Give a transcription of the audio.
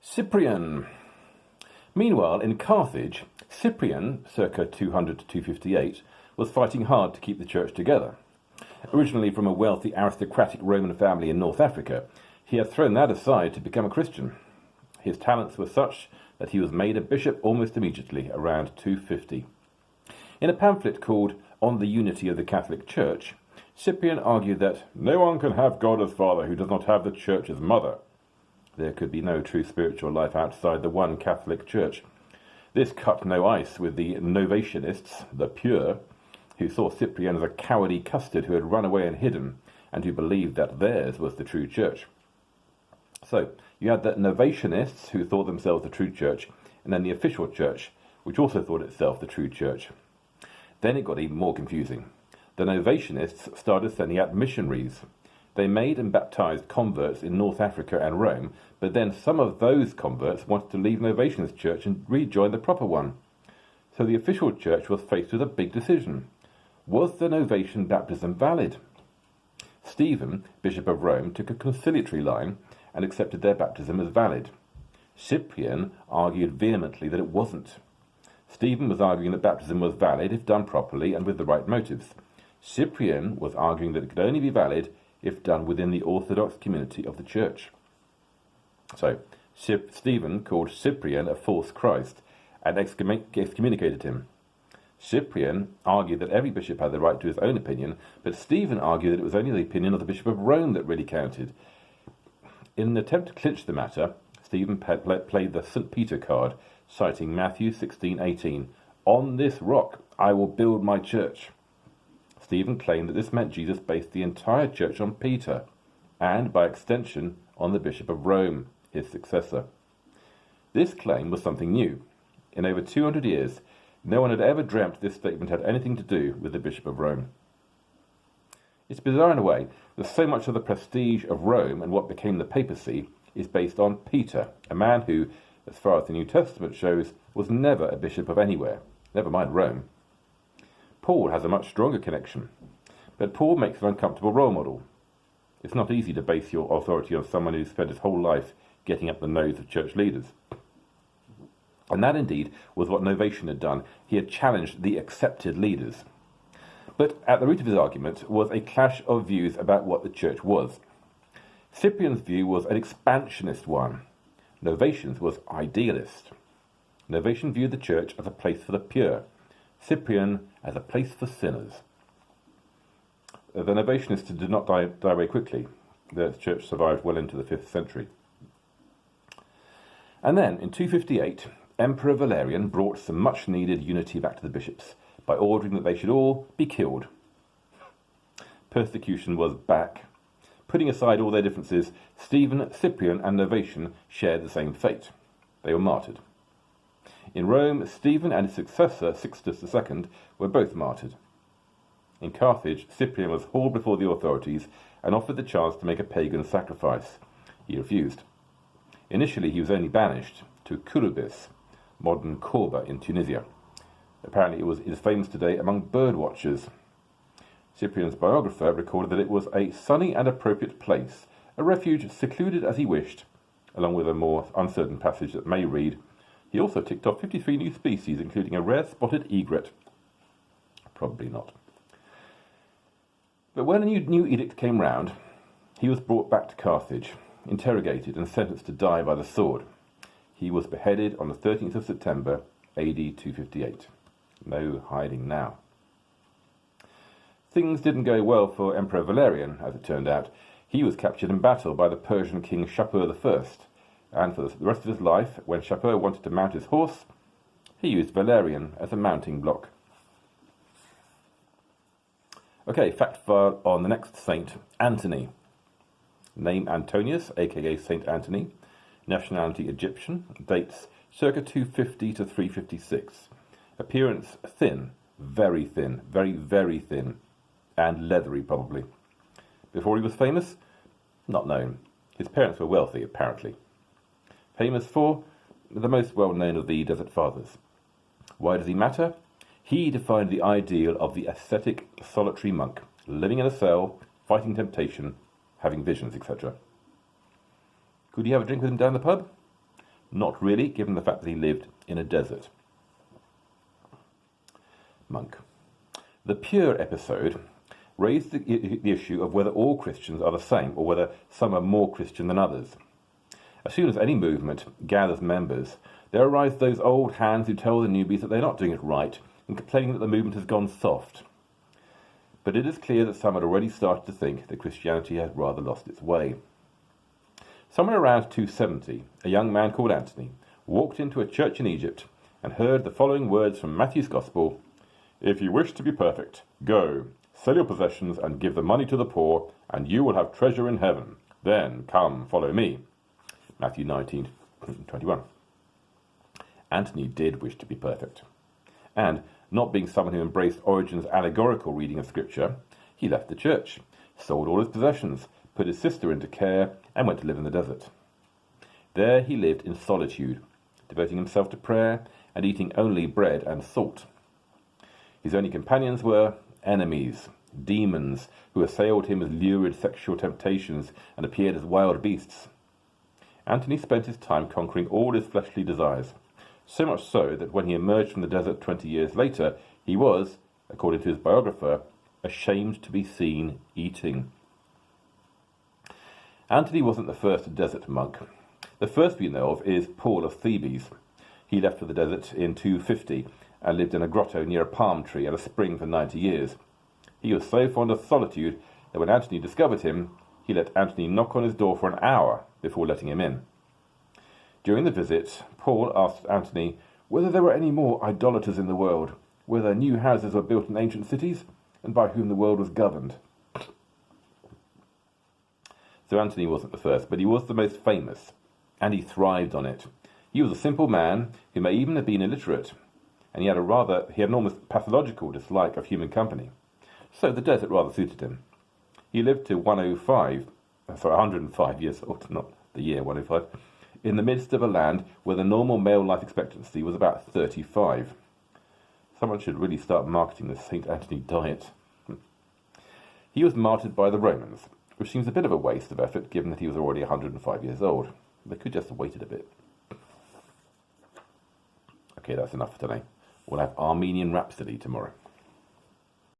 Cyprian. Meanwhile, in Carthage, Cyprian, circa 200 to 258, was fighting hard to keep the church together. Originally from a wealthy aristocratic Roman family in North Africa, he had thrown that aside to become a Christian. His talents were such that he was made a bishop almost immediately, around 250. In a pamphlet called On the Unity of the Catholic Church, Cyprian argued that no one can have God as father who does not have the church as mother. There could be no true spiritual life outside the one Catholic Church. This cut no ice with the Novatianists, the pure, who saw Cyprian as a cowardly custard who had run away and hidden, and who believed that theirs was the true church. So, you had the Novatianists, who thought themselves the true church, and then the official church, which also thought itself the true church. Then it got even more confusing. The Novatianists started sending out missionaries. They made and baptized converts in North Africa and Rome, but then some of those converts wanted to leave Novatianist church and rejoin the proper one. So the official church was faced with a big decision. Was the Novatian baptism valid? Stephen, Bishop of Rome, took a conciliatory line and accepted their baptism as valid. Cyprian argued vehemently that it wasn't. Stephen was arguing that baptism was valid if done properly and with the right motives. Cyprian was arguing that it could only be valid if done within the orthodox community of the church. So, Stephen called Cyprian a false Christ and excommunicated him. Cyprian argued that every bishop had the right to his own opinion, but Stephen argued that it was only the opinion of the Bishop of Rome that really counted. In an attempt to clinch the matter, Stephen played the St. Peter card, citing Matthew 16:18, "On this rock I will build my church." Stephen claimed that this meant Jesus based the entire church on Peter, and by extension on the Bishop of Rome, his successor. This claim was something new. In over 200 years, no one had ever dreamt this statement had anything to do with the Bishop of Rome. It's bizarre in a way that so much of the prestige of Rome and what became the papacy is based on Peter, a man who, as far as the New Testament shows, was never a bishop of anywhere, never mind Rome. Paul has a much stronger connection, but Paul makes an uncomfortable role model. It's not easy to base your authority on someone who's spent his whole life getting up the nose of church leaders. And that indeed was what Novatian had done. He had challenged the accepted leaders. But at the root of his argument was a clash of views about what the church was. Cyprian's view was an expansionist one. Novatian's was idealist. Novatian viewed the church as a place for the pure, Cyprian as a place for sinners. The Novatianists did not die very quickly. The church survived well into the 5th century. And then, in 258, Emperor Valerian brought some much-needed unity back to the bishops by ordering that they should all be killed. Persecution was back. Putting aside all their differences, Stephen, Cyprian and Novatian shared the same fate. They were martyred. In Rome, Stephen and his successor, Sixtus II, were both martyred. In Carthage, Cyprian was hauled before the authorities and offered the chance to make a pagan sacrifice. He refused. Initially, he was only banished to Kurubis, modern Korba in Tunisia. Apparently it is famous today among bird watchers. Cyprian's biographer recorded that it was a sunny and appropriate place, a refuge secluded as he wished, along with a more uncertain passage that may read, he also ticked off 53 new species, including a rare spotted egret. Probably not. But when a new edict came round, he was brought back to Carthage, interrogated and sentenced to die by the sword. He was beheaded on the 13th of September, AD 258. No hiding now. Things didn't go well for Emperor Valerian, as it turned out. He was captured in battle by the Persian king Shapur I, and for the rest of his life, when Shapur wanted to mount his horse, he used Valerian as a mounting block. Okay, fact file on the next saint, Anthony. Name Antonius, aka Saint Anthony. Nationality Egyptian. Dates circa 250 to 356. Appearance thin, very, very thin, and leathery probably. Before he was famous? Not known. His parents were wealthy, apparently. Famous for? The most well-known of the Desert Fathers. Why does he matter? He defined the ideal of the ascetic solitary monk, living in a cell, fighting temptation, having visions, etc. Could you have a drink with him down the pub? Not really, given the fact that he lived in a desert. Monk. The Pure episode raised the issue of whether all Christians are the same, or whether some are more Christian than others. As soon as any movement gathers members, there arise those old hands who tell the newbies that they're not doing it right, and complaining that the movement has gone soft. But it is clear that some had already started to think that Christianity had rather lost its way. Somewhere around 270, a young man called Anthony walked into a church in Egypt and heard the following words from Matthew's Gospel: "If you wish to be perfect, go, sell your possessions and give the money to the poor, and you will have treasure in heaven. Then come, follow me." Matthew 19:21. Anthony did wish to be perfect. And, not being someone who embraced Origen's allegorical reading of Scripture, he left the church, sold all his possessions, put his sister into care, and went to live in the desert. There he lived in solitude, devoting himself to prayer and eating only bread and salt. His only companions were enemies, demons, who assailed him with lurid sexual temptations and appeared as wild beasts. Anthony spent his time conquering all his fleshly desires, so much so that when he emerged from the desert 20 years later, he was, according to his biographer, ashamed to be seen eating. Anthony wasn't the first desert monk. The first we know of is Paul of Thebes. He left for the desert in 250 and lived in a grotto near a palm tree and a spring for 90 years. He was so fond of solitude that when Anthony discovered him, he let Anthony knock on his door for an hour before letting him in. During the visit, Paul asked Anthony whether there were any more idolaters in the world, whether new houses were built in ancient cities, and by whom the world was governed. So Anthony wasn't the first, but he was the most famous, and he thrived on it. He was a simple man who may even have been illiterate, and he had an almost pathological dislike of human company. So the desert rather suited him. He lived to 105 years old, not the year 105, in the midst of a land where the normal male life expectancy was about 35. Someone should really start marketing the St. Anthony diet. He was martyred by the Romans, which seems a bit of a waste of effort given that he was already 105 years old. They could just have waited a bit. Okay, that's enough for today. We'll have Armenian Rhapsody tomorrow.